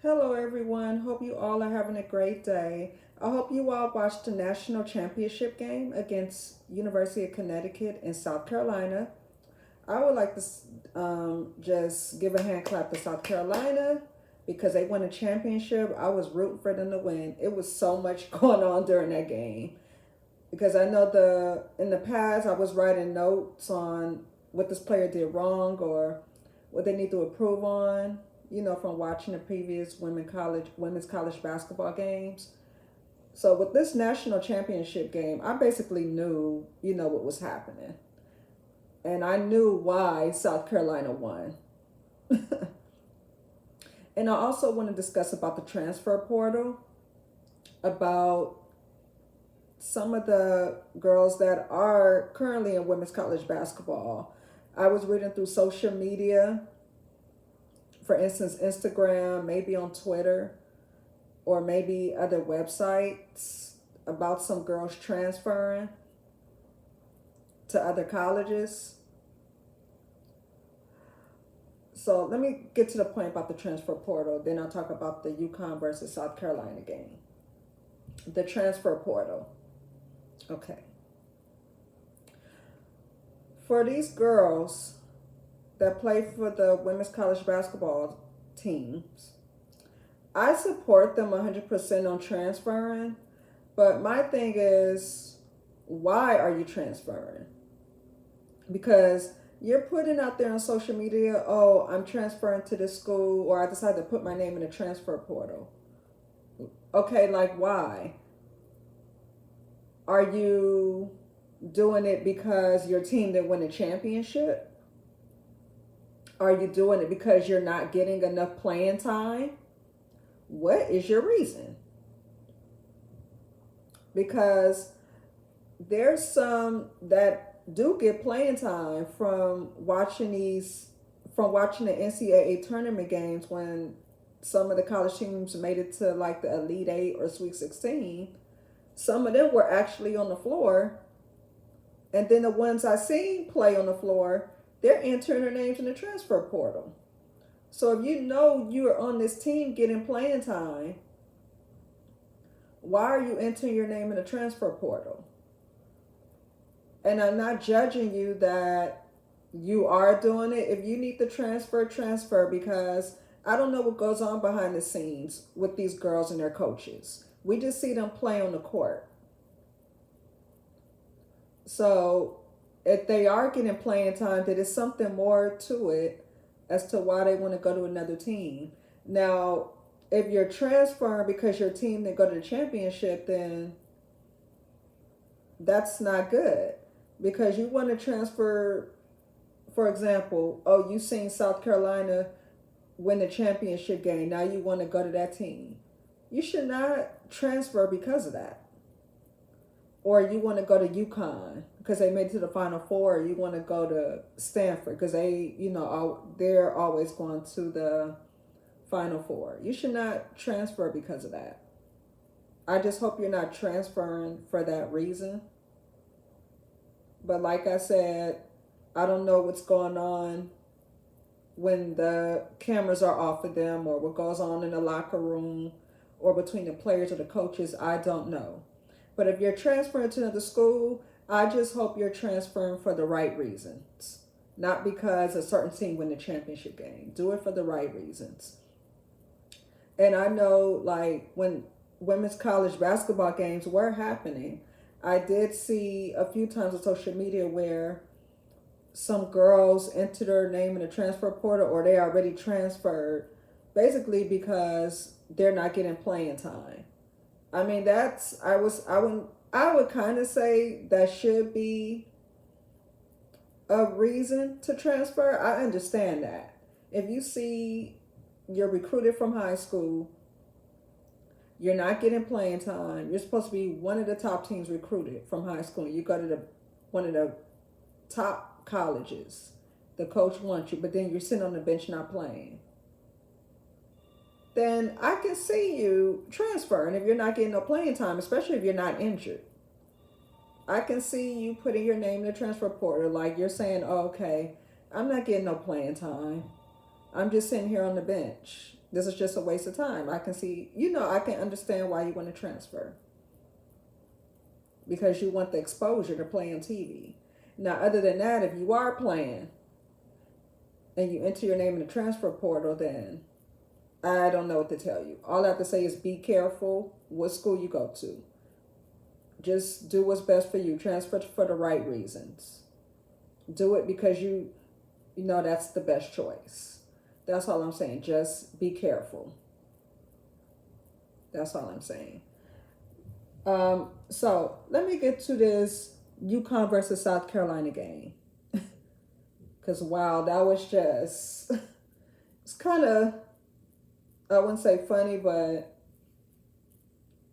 Hello, everyone. Hope you all are having a great day. I hope you all watched the national championship game against University of Connecticut and South Carolina. I would like to just give a hand clap to South Carolina because they won a championship. I was rooting for them to win. It was so much going on during that game because I know the in the past I was writing notes on what this player did wrong or what they need to improve on. From watching the previous women's college basketball games. So with this national championship game, I basically knew what was happening, and I knew why South Carolina won. And I also want to discuss about the transfer portal, about some of the girls that are currently in women's college basketball. I was reading through social media, for instance, Instagram, maybe on Twitter, or maybe other websites about some girls transferring to other colleges. So let me get to the point about the transfer portal. Then I'll talk about the UConn versus South Carolina game. The transfer portal. Okay. For these girls that play for the women's college basketball teams, I support them 100% on transferring, but my thing is, why are you transferring? Because you're putting out there on social media, oh, I'm transferring to this school, or I decided to put my name in a transfer portal. Okay, like why? Are you doing it because your team didn't win a championship? Are you doing it because you're not getting enough playing time? What is your reason? Because there's some that do get playing time from watching the NCAA tournament games when some of the college teams made it to like the Elite Eight or Sweet 16. Some of them were actually on the floor, and then the ones I seen play on the floor, they're entering their names in the transfer portal. So if you know you're on this team getting playing time, why are you entering your name in the transfer portal? And I'm not judging you that you are doing it. If you need to transfer, because I don't know what goes on behind the scenes with these girls and their coaches. We just see them play on the court. So if they are getting playing time, there is something more to it as to why they want to go to another team. Now, if you're transferring because your team didn't go to the championship, then that's not good. Because you want to transfer, for example, oh, you seen South Carolina win the championship game. Now you want to go to that team. You should not transfer because of that. Or you want to go to UConn because they made it to the Final Four. Or you want to go to Stanford because they're always going to the Final Four. You should not transfer because of that. I just hope you're not transferring for that reason. But like I said, I don't know what's going on when the cameras are off of them or what goes on in the locker room or between the players or the coaches. I don't know. But if you're transferring to another school, I just hope you're transferring for the right reasons. Not because a certain team win the championship game. Do it for the right reasons. And I know, like, when women's college basketball games were happening, I did see a few times on social media where some girls enter their name in the transfer portal or they already transferred basically because they're not getting playing time. I mean, I would kind of say that should be a reason to transfer. I understand that. If you see you're recruited from high school, you're not getting playing time. You're supposed to be one of the top teams recruited from high school. You go to one of the top colleges. The coach wants you, but then you're sitting on the bench not playing. Then I can see you transferring if you're not getting no playing time, especially if you're not injured. I can see you putting your name in the transfer portal, like you're saying, oh, okay, I'm not getting no playing time. I'm just sitting here on the bench. This is just a waste of time. I can see, I can understand why you want to transfer because you want the exposure to play on TV. Now, other than that, if you are playing and you enter your name in the transfer portal, then I don't know what to tell you. All I have to say is be careful what school you go to. Just do what's best for you. Transfer for the right reasons. Do it because you know that's the best choice. That's all I'm saying. Just be careful. That's all I'm saying. So let me get to this UConn versus South Carolina game. Because wow, that was just, it's kind of, I wouldn't say funny, but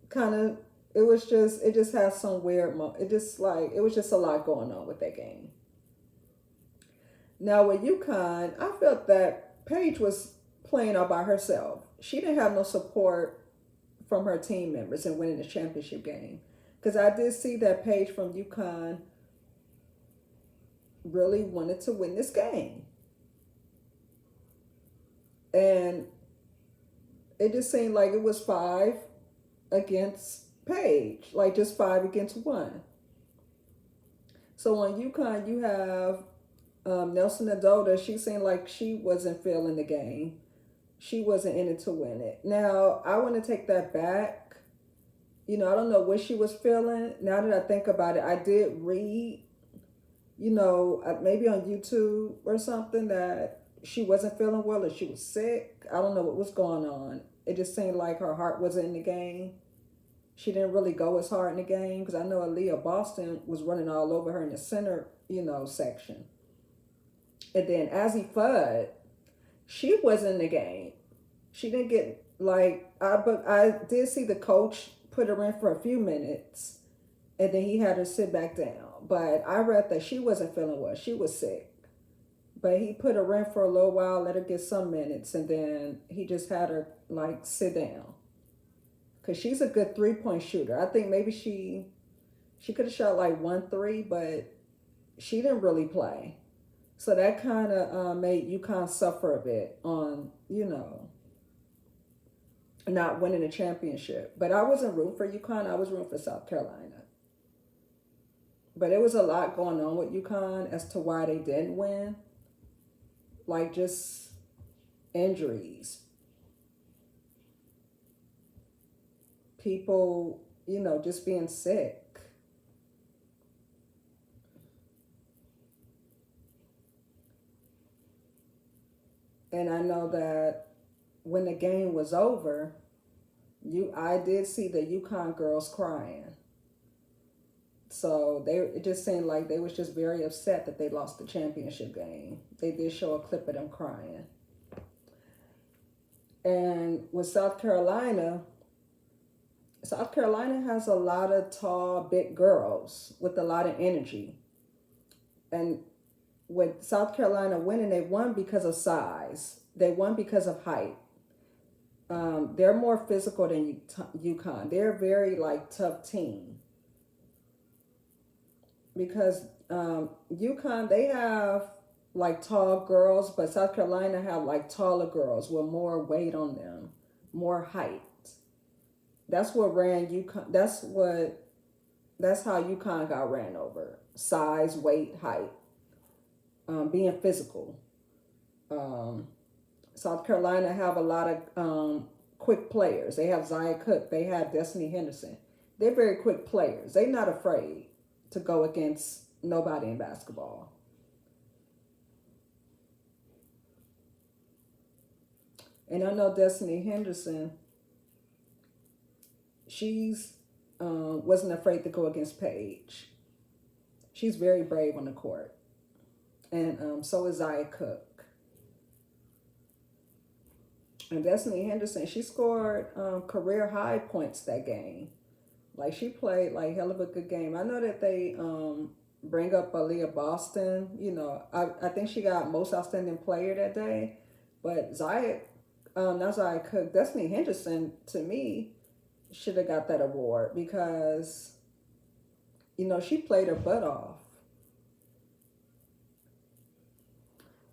kind of, it just has some weird, it was just a lot going on with that game. Now with UConn, I felt that Paige was playing all by herself. She didn't have no support from her team members in winning the championship game. Because I did see that Paige from UConn really wanted to win this game. And it just seemed like it was 5 against Paige, like just 5 against 1. So on UConn, you have Nelson Adota. She seemed like she wasn't feeling the game. She wasn't in it to win it. Now, I want to take that back. I don't know what she was feeling. Now that I think about it, I did read, maybe on YouTube or something that she wasn't feeling well or she was sick. I don't know what was going on. It just seemed like her heart wasn't in the game. She didn't really go as hard in the game because I know Aaliyah Boston was running all over her in the center, section. And then Azzy Fudd, she wasn't in the game. She didn't get but I did see the coach put her in for a few minutes and then he had her sit back down. But I read that she wasn't feeling well. She was sick. But he put her in for a little while, let her get some minutes, and then he just had her sit down. Because she's a good 3-point shooter. I think maybe she could have shot 1 3, but she didn't really play. So that kind of made UConn suffer a bit on, not winning a championship. But I wasn't rooting for UConn. I was rooting for South Carolina. But it was a lot going on with UConn as to why they didn't win. Just injuries. People, just being sick. And I know that when the game was over, I did see the UConn girls crying. So it just seemed like they was just very upset that they lost the championship game. They did show a clip of them crying. And with South Carolina has a lot of tall, big girls with a lot of energy. And with South Carolina winning, they won because of size. They won because of height. They're more physical than UConn. They're a very tough team. Because UConn, they have tall girls, but South Carolina have taller girls with more weight on them, more height. That's what ran UConn. That's how UConn got ran over. Size, weight, height, being physical. South Carolina have a lot of quick players. They have Zaya Cook. They have Destiny Henderson. They're very quick players. They're not afraid to go against nobody in basketball. And I know Destiny Henderson, she's wasn't afraid to go against Paige. She's very brave on the court. And so is Zaya Cook. And Destiny Henderson, she scored career high points that game. She played hell of a good game. I know that they bring up Aaliyah Boston. I think she got most outstanding player that day. But not Zaya Cook, Destiny Henderson, to me, should have got that award because, she played her butt off.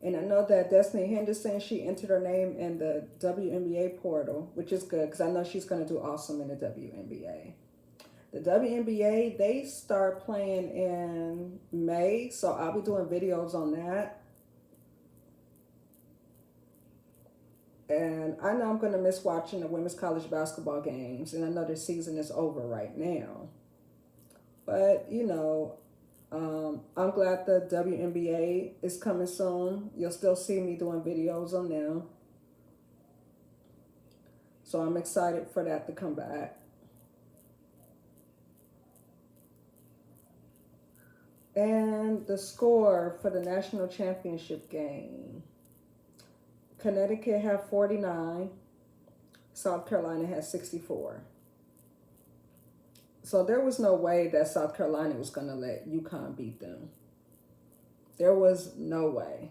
And I know that Destiny Henderson, she entered her name in the WNBA portal, which is good because I know she's going to do awesome in the WNBA. The WNBA, they start playing in May, so I'll be doing videos on that. And I know I'm going to miss watching the women's college basketball games, and I know the season is over right now. But, you know, I'm glad the WNBA is coming soon. You'll still see me doing videos on them. So I'm excited for that to come back. And the score for the national championship game. Connecticut had 49. South Carolina had 64. So there was no way that South Carolina was going to let UConn beat them. There was no way.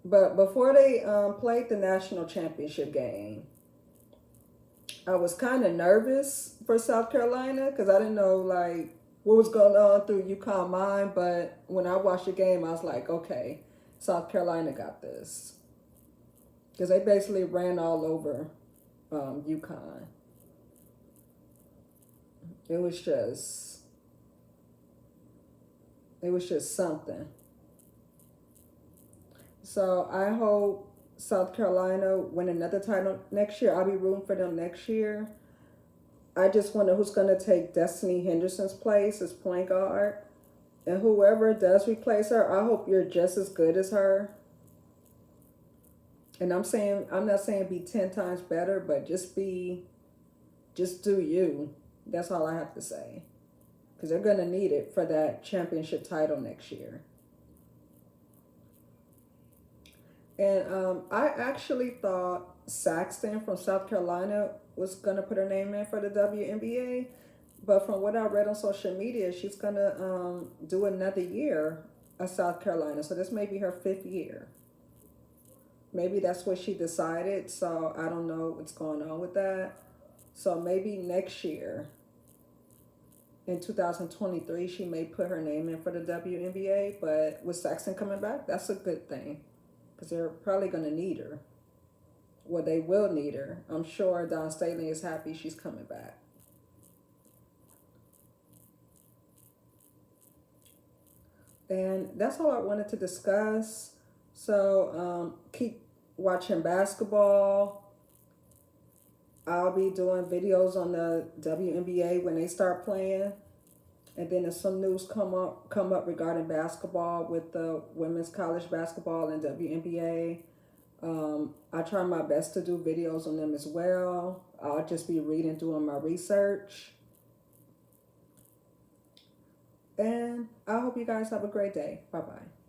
But before they played the national championship game, I was kind of nervous for South Carolina because I didn't know like what was going on through UConn mind. But when I watched the game, I was like, okay, South Carolina got this. Because they basically ran all over UConn. It was just something. So I hope South Carolina win another title next year. I'll be rooting for them next year. I just wonder who's going to take Destiny Henderson's place as point guard. And whoever does replace her, I hope you're just as good as her. And I'm not saying be 10 times better, but just do you. That's all I have to say. Because they're going to need it for that championship title next year. And I actually thought Saxton from South Carolina was going to put her name in for the WNBA. But from what I read on social media, she's going to do another year at South Carolina. So this may be her 5th year. Maybe that's what she decided. So I don't know what's going on with that. So maybe next year, in 2023, she may put her name in for the WNBA. But with Saxton coming back, that's a good thing. Because they're probably going to need her. Well, they will need her. I'm sure Dawn Staley is happy she's coming back. And that's all I wanted to discuss. So keep watching basketball. I'll be doing videos on the WNBA when they start playing. And then if some news come up regarding basketball with the women's college basketball and WNBA, I try my best to do videos on them as well. I'll just be reading, doing my research. And I hope you guys have a great day. Bye-bye.